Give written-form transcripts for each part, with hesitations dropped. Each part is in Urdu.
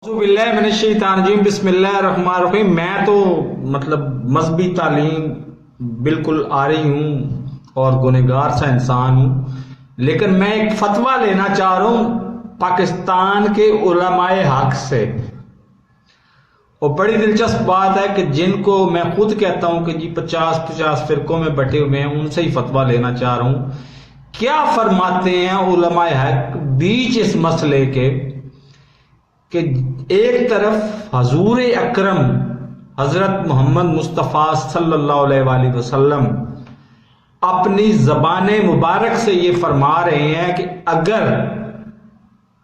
باللہ من الشیطان الرجیم، بسم اللہ الرحمن الرحیم۔ میں تو مذہبی تعلیم بالکل آ رہی ہوں اور گنہگار سا انسان ہوں، لیکن میں ایک فتویٰ لینا چاہ رہا ہوں پاکستان کے علماء حق سے۔ اور بڑی دلچسپ بات ہے کہ جن کو میں خود کہتا ہوں کہ جی 50 فرقوں میں بٹے ہوئے ہیں، ان سے ہی فتویٰ لینا چاہ رہا ہوں۔ کیا فرماتے ہیں علماء حق بیچ اس مسئلے کے کہ ایک طرف حضور اکرم حضرت محمد مصطفیٰ صلی اللہ علیہ وآلہ وسلم اپنی زبان مبارک سے یہ فرما رہے ہیں کہ اگر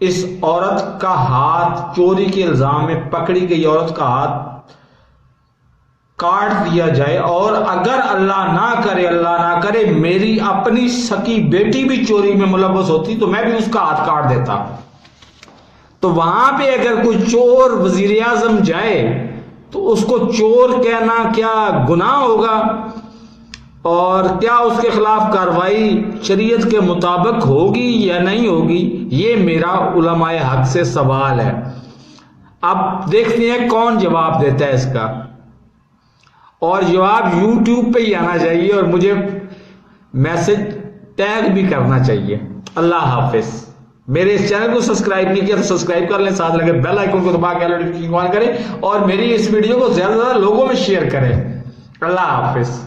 اس عورت کا ہاتھ چوری کے الزام میں پکڑی گئی عورت کا ہاتھ کاٹ دیا جائے، اور اگر اللہ نہ کرے میری اپنی سکی بیٹی بھی چوری میں ملوث ہوتی تو میں بھی اس کا ہاتھ کاٹ دیتا۔ تو وہاں پہ اگر کوئی چور وزیر اعظم جائے تو اس کو چور کہنا کیا گناہ ہوگا، اور کیا اس کے خلاف کارروائی شریعت کے مطابق ہوگی یا نہیں ہوگی؟ یہ میرا علماء حق سے سوال ہے۔ اب دیکھتے ہیں کون جواب دیتا ہے اس کا، اور جواب یوٹیوب پہ ہی آنا چاہیے اور مجھے میسج ٹیگ بھی کرنا چاہیے۔ اللہ حافظ۔ میرے اس چینل کو سبسکرائب نہیں کیا تو سبسکرائب کر لیں، ساتھ لگے بیل آئیکن کو دبا کے نوٹیفیکیشن آن کریں، اور میری اس ویڈیو کو زیادہ سے زیادہ لوگوں میں شیئر کریں۔ اللہ حافظ۔